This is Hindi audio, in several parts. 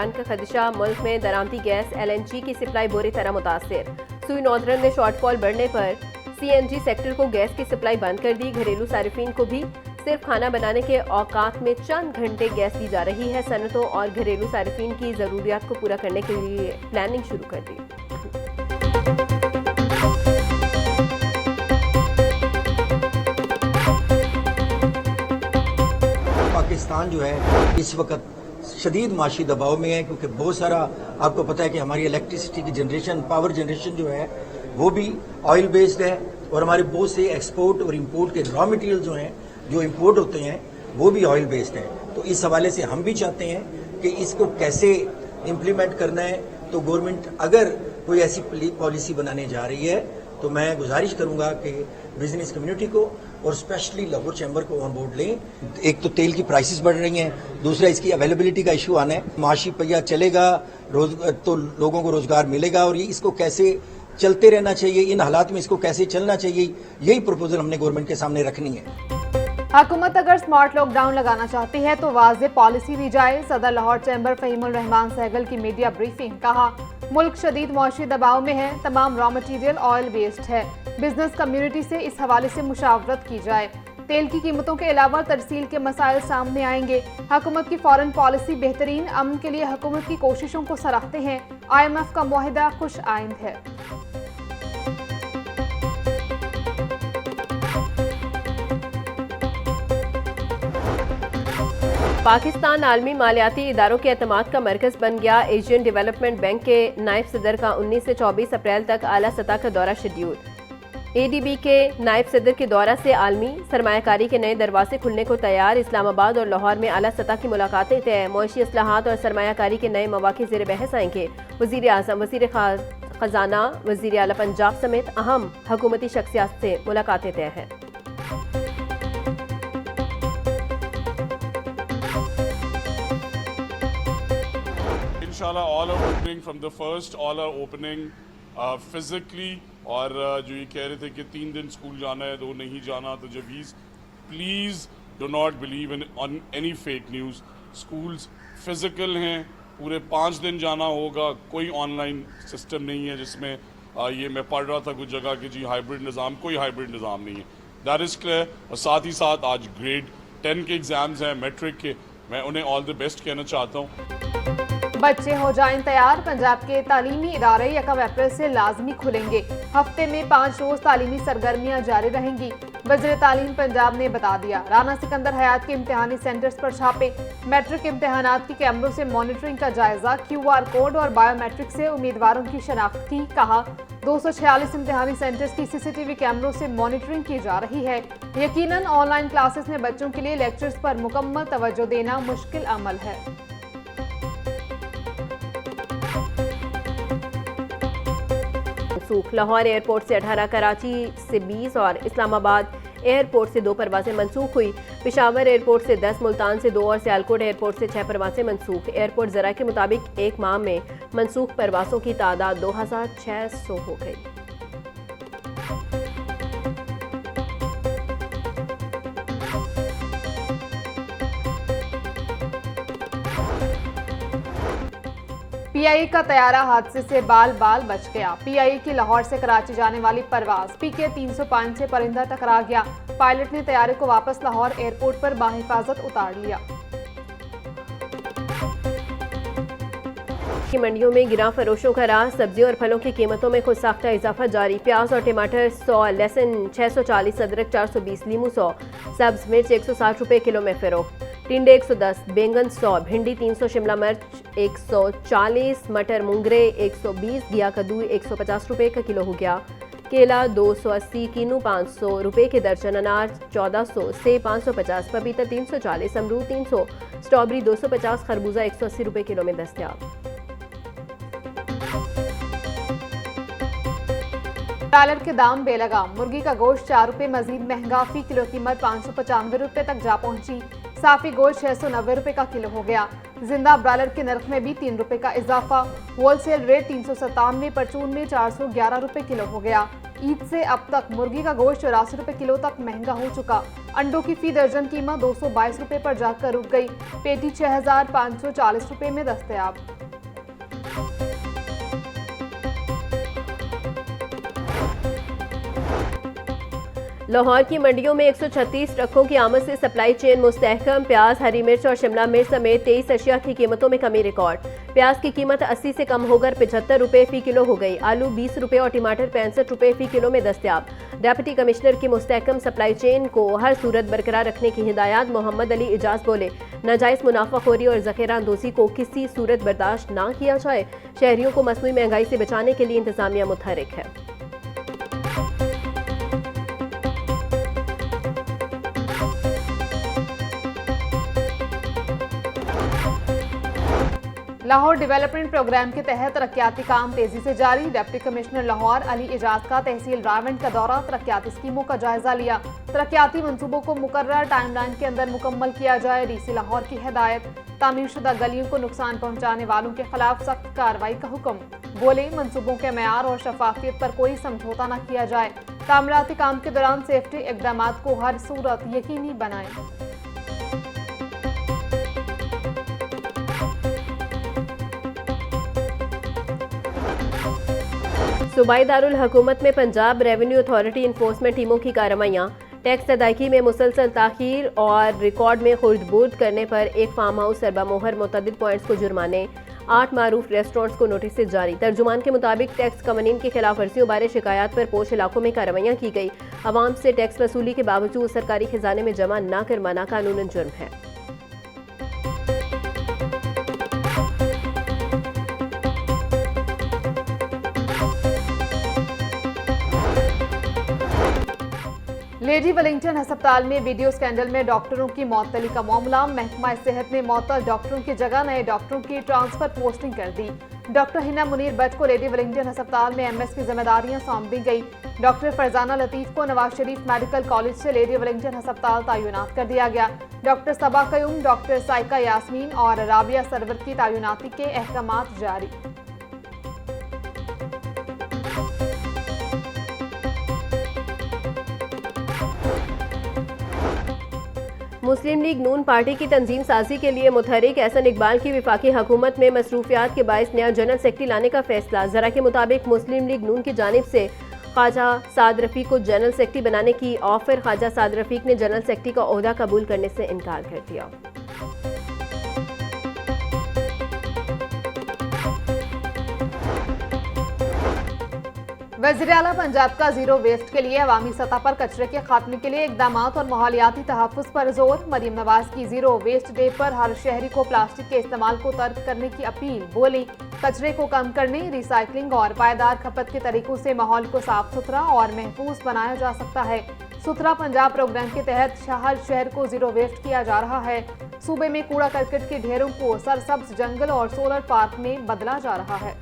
बहरान का खदशा, मुल्क में दरामदी गैस LNG की सप्लाई बुरी तरह मुतासिर। सुई नॉर्दर्न में शॉर्टफॉल बढ़ने पर CNG सेक्टर को गैस की सप्लाई बंद कर दी। घरेलू सार्फिन को भी सिर्फ खाना बनाने के औकात में चंद घंटे गैस दी जा रही है। सनतों और घरेलू सार्फिन की ज़रूरियात को पूरा करने के लिए प्लानिंग शुरू कर दी। पाकिस्तान जो है इस वक्त शदीद माशी दबाव में है, क्योंकि बहुत सारा आपको पता है कि हमारी इलेक्ट्रिसिटी की जनरेशन, पावर जनरेशन जो है वो भी ऑयल बेस्ड है, और हमारे बहुत से एक्सपोर्ट और इंपोर्ट के रॉ मटेरियल जो हैं, जो इंपोर्ट होते हैं वो भी ऑयल बेस्ड है। तो इस हवाले से हम भी चाहते हैं कि इसको कैसे इम्प्लीमेंट करना है। तो गवर्नमेंट अगर कोई ऐसी पॉलिसी बनाने जा रही है तो मैं गुजारिश करूंगा कि बिजनेस कम्युनिटी को और स्पेशली लाहौर चैम्बर को ऑन बोर्ड लें। एक तो तेल की प्राइसेस बढ़ रही हैं, दूसरा इसकी अवेलेबिलिटी का इशू आना है। माशी पहिया चलेगा तो लोगों को रोजगार मिलेगा, और ये इसको कैसे चलते रहना चाहिए, इन हालात में इसको कैसे चलना चाहिए, यही प्रपोजल हमने गवर्नमेंट के सामने रखनी है। हुकूमत अगर स्मार्ट लॉकडाउन लगाना चाहती है तो वाज़ेह पॉलिसी दी जाए। सदर लाहौर चैम्बर फ़हीमुर रहमान सहगल की मीडिया ब्रीफिंग। कहा, मुल्क शदीद मौशी दबाव में है, तमाम रॉ मटीरियल ऑयल बेस्ड है। बिजनेस कम्युनिटी से इस हवाले से मुशावरत की जाए। तेल की कीमतों के अलावा तरसील के मसाइल सामने आएंगे। हुकूमत की फॉरेन पॉलिसी बेहतरीन, अमन के लिए हुकूमत की कोशिशों को सराहते हैं। IMF का मुआहिदा खुश आइंद है। पाकिस्तान आलमी मालियाती इदारों के एतमाद का मरकज़ बन गया। एशियन डेवलपमेंट बैंक के नायब सदर का 19 से 24 अप्रैल तक आला सतह का दौरा शेड्यूल। ADB के नायब सदर के दौरा से आलमी सरमायाकारी के नए दरवाजे खुलने को तैयार। इस्लामाबाद और लाहौर में आला सतह की मुलाकातें तय। मुआशी इस्लाहात और सरमायाकारी के नए मौक़े ज़ेर बहस आएंगे। वज़ीर आज़म, वज़ीर ख़ज़ाना, वज़ीर आला पंजाब समेत अहम हुकूमती शख्सियात से मुलाकातें तय हैं। Inshallah, all are opening from the first, all are opening physically। और जो ये कह रहे थे कि 3 दिन स्कूल जाना है, 2 नहीं जाना, तो जवीज़ please do not believe in on any fake news. Schools physical हैं, पूरे 5 दिन जाना होगा। कोई ऑनलाइन सिस्टम नहीं है जिसमें ये मैं पढ़ रहा था कुछ जगह कि जी हाइब्रिड निज़ाम, कोई हाइब्रिड निज़ाम नहीं है। That is clear. और साथ ही साथ आज ग्रेड 10 के एग्ज़ाम्स हैं, मैट्रिक के। मैं उन्हें ऑल द बेस्ट कहना चाहता हूँ। बच्चे हो जाएं तैयार, पंजाब के तालीमी इदारे 1 अप्रैल से लाजमी खुलेंगे। हफ्ते में 5 रोज तालीमी सरगर्मियां जारी रहेंगी। वज़ीर तालीम पंजाब ने बता दिया। राना सिकंदर हयात के इम्तिहानी सेंटर्स पर छापे। मैट्रिक इम्तिहानात की कैमरों से मॉनिटरिंग का जायजा। QR कोड और बायोमेट्रिक से उम्मीदवारों की शनाख्त की। कहा, 246 इम्तिहानी सेंटर्स की CCTV कैमरों से मॉनिटरिंग की जा रही है। यकीनन ऑनलाइन क्लासेस में बच्चों के लिए लेक्चर्स पर मुकम्मल तवज्जो देना मुश्किल अमल है। लाहौर एयरपोर्ट से 18, कराची से 20 और इस्लामाबाद एयरपोर्ट से 2 परवाजें मनसूख हुई। पेशावर एयरपोर्ट से 10, मुल्तान से 2 और सियालकोट एयरपोर्ट से 6 परवाजें मनसूख। एयरपोर्ट ज़राए के मुताबिक एक माह में मनसूख परवासों की तादाद 2600 हो गई। PIA का तैयारा हादसे से बाल बाल बच गया। PIA की लाहौर से कराची जाने वाली परवाज PK 305 से परिंदा टकरा गया। पायलट ने तैयारे को वापस लाहौर एयरपोर्ट पर बाहिफाजत उतार लिया। की मंडियों में गिरां फरोशों का राह। सब्जियों और फलों की कीमतों में खुद साख्ता इजाफा जारी। प्याज और टमाटर 100, लहसुन 640, अदरक 420, लीमू 100, सब्ज मिर्च 160 रुपये किलो में फरोख्त। टिंडे 110, बैंगन 100, भिंडी 300, शिमला मिर्च 140, मटर मुंगरे 120, घिया कद्दू 150 रुपये का किलो हो गया। केला 280, कीनू 500 रुपये के दर्जन, अनार 1400, सेब 550, पपीता 340, अमरूद 300, स्ट्रॉबेरी 250, खरबूजा 180 रुपये किलो में दस्तयाब। डॉलर के दाम बेलगाम। मुर्गी का गोश्त 4 रुपये मजीद महंगा। फी किलो कीमत 595 रुपये तक जा पहुंची। साफी गोश्त 690 रुपये का किलो हो गया। जिंदा ब्रायलर के नर्ख में भी 3 रुपये का इजाफा। होलसेल रेट 397, परचून में 411 रुपये किलो हो गया। ईद से अब तक मुर्गी का गोश्त 84 रुपये किलो तक महंगा हो चुका। अंडों की फी दर्जन कीमत 222 रुपये पर जाकर रुक गई। पेटी 6540 रुपये में दस्तयाब। लाहौर की मंडियों में 136 ट्रकों की आमद से सप्लाई चेन मुस्तहकम। प्याज, हरी मिर्च और शिमला मिर्च समेत 23 अशिया की कीमतों में कमी रिकॉर्ड। प्याज की कीमत 80 से कम होकर 75 रुपए फी किलो हो गई। आलू 20 रुपए और टमाटर 65 रुपए फी किलो में दस्तयाब। डिप्टी कमिश्नर की मुस्तहकम सप्लाई चेन को हर सूरत बरकरार रखने की हिदायत। मोहम्मद अली इजाज बोले, नाजायज मुनाफाखोरी और जखीरा अंदोजी को किसी सूरत बर्दाश्त ना किया जाए। शहरियों को मसनूई महंगाई से बचाने के लिए इंतजामिया मुतहरिक है। लाहौर डेवलपमेंट प्रोग्राम के तहत तरक्याती काम तेजी से जारी। डिप्टी कमिश्नर लाहौर अली इजाज का तहसील रावंड का दौरा, तरक्याती स्कीमों का जायजा लिया। तरक्याती मंसूबों को मुकर्रर टाइमलाइन के अंदर मुकम्मल किया जाए, डीसी लाहौर की हिदायत। तामीरशुदा गलियों को नुकसान पहुंचाने वालों के खिलाफ सख्त कार्रवाई का हुक्म। बोले, मंसूबों के मेयार और शफाफियत पर कोई समझौता न किया जाए। तामीराती काम के दौरान सेफ्टी इकदाम को हर सूरत यकीनी बनाएं। सूबाई दारुल हुकूमत में पंजाब रेवेन्यू अथॉरिटी इन्फोर्समेंट टीमों की कार्रवाइयाँ। टैक्स अदायगी में मुसलसल ताखीर और रिकॉर्ड में खुर्द-बुर्द करने पर एक फार्म हाउस सरबामोहर मुतअद्दिद पॉइंट्स को जुर्माने। 8 मारूफ रेस्टोरेंट्स को नोटिस जारी। तर्जुमान के मुताबिक टैक्स कवानीन की खिलाफ वर्जियों बारे शिकायत पर पोश इलाकों में कार्रवाइयाँ की गई। आवाम से टैक्स वसूली के बावजूद सरकारी खजाने में जमा न करवाना कानूनन जुर्म है। लेडी वेलिंगटन अस्पताल में वीडियो स्कैंडल में डॉक्टरों की मुअत्तली का मामला। महकमा सेहत ने मुअत्तल डॉक्टरों की जगह नए डॉक्टरों की ट्रांसफर पोस्टिंग कर दी। डॉक्टर हिना मुनीर भट्ट को लेडी वेलिंगटन अस्पताल में एमएस की जिम्मेदारियां सौंप दी गई। डॉक्टर फरजाना लतीफ को नवाज शरीफ मेडिकल कॉलेज से लेडी वेलिंगटन अस्पताल तैनात कर दिया गया। डॉक्टर सबा कयूम, डॉक्टर साइका यास्मीन और राबिया सरवर की तैनाती के अहकामात जारी। मुस्लिम लीग नून पार्टी की तंजीम साजी के लिए मुतहरिक एहसन इकबाल की वफाकी हुकूमत में मसरूफियात के बायस नया जनरल सेक्रेटरी लाने का फैसला। जरा के मुताबिक मुस्लिम लीग नून की जानिब से ख्वाजा साद रफीक को जनरल सेक्रेटरी बनाने की ऑफर। ख्वाजा साद रफीक ने जनरल सेक्रेटरी का ओहदा कबूल करने से इनकार कर दिया। वज़ीर आला पंजाब का जीरो वेस्ट के लिए अवामी सतह पर कचरे के खात्मे के लिए इकदाम और माहौलियाती तहफ़्फ़ुज़ पर जोर। मरीम नवाज की जीरो वेस्ट डे पर हर शहरी को प्लास्टिक के इस्तेमाल को तर्क करने की अपील। बोली, कचरे को कम करने, रिसाइकलिंग और पायदार खपत के तरीकों से माहौल को साफ सुथरा और महफूज बनाया जा सकता है। सुथरा पंजाब प्रोग्राम के तहत हर शहर को जीरो वेस्ट किया जा रहा है। सूबे में कूड़ा करकट के ढेरों को सरसब्ज जंगल और सोलर पार्क में बदला जा रहा है।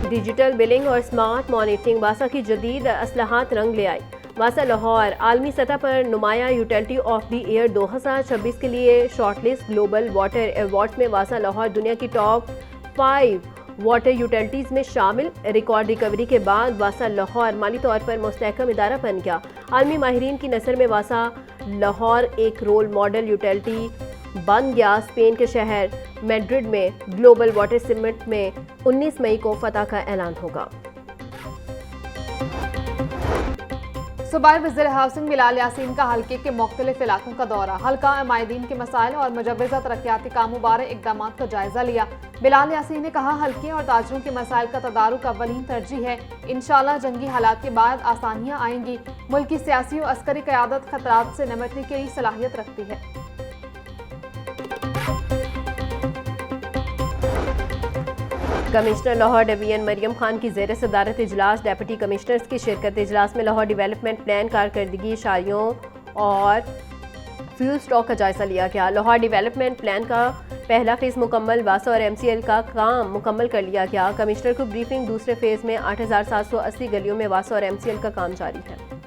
डिजिटल बिलिंग और स्मार्ट मॉनिटरिंग वासा की जदीद असलाहात रंग ले आई। वासा लाहौर आलमी सतह पर नुमाया यूटिलिटी ऑफ द ईयर 2026 के लिए शॉर्टलिस्ट। ग्लोबल वाटर अवार्ड्स में वासा लाहौर दुनिया की टॉप 5 वाटर यूटिलिटीज़ में शामिल। रिकॉर्ड रिकवरी के बाद वासा लाहौर माली तौर पर मुस्तहकम इदारा बन गया। आलमी माहिरीन की नज़र में वासा लाहौर एक रोल मॉडल यूटिलिटी बन गया। स्पेन के शहर मैड्रिड में ग्लोबल वाटर समिट में 19 मई को फतह का ऐलान होगा। सूबाई वज़ीर हाउसिंग बिलाल यासीन का हल्के के मुख्तलिफ इलाकों का दौरा। हल्का अमायदीन के मसाइल और मुजव्वज़ा तरक्याती कामों बारे इक़दाम का जायजा लिया। बिलाल यासीन ने कहा, हल्के और ताजरों के मसाइल का तदारुक अव्वलीन तरजीह है। इंशाअल्लाह जंगी हालात के बाद आसानियाँ आएंगी। मुल्क की सियासी और अस्करी क़यादत खतरात से निपटने की सलाहियत रखती है। कमिश्नर लाहौर डिवीजन मरियम खान की ज़ेर सदारत इजलास। डिप्टी कमिश्नर्स की शिरकत। इजलास में लाहौर डेवलपमेंट प्लान, कारकर्दगी, इशारियों और फ्यूल स्टॉक का जायजा लिया गया। लाहौर डेवलपमेंट प्लान का पहला फेज़ मुकम्मल। वासा और MCL का काम मुकम्मल कर लिया गया। कमिश्नर को ब्रीफिंग। दूसरे फेज़ में 8780 गलियों में वासा और MCL का काम जारी है।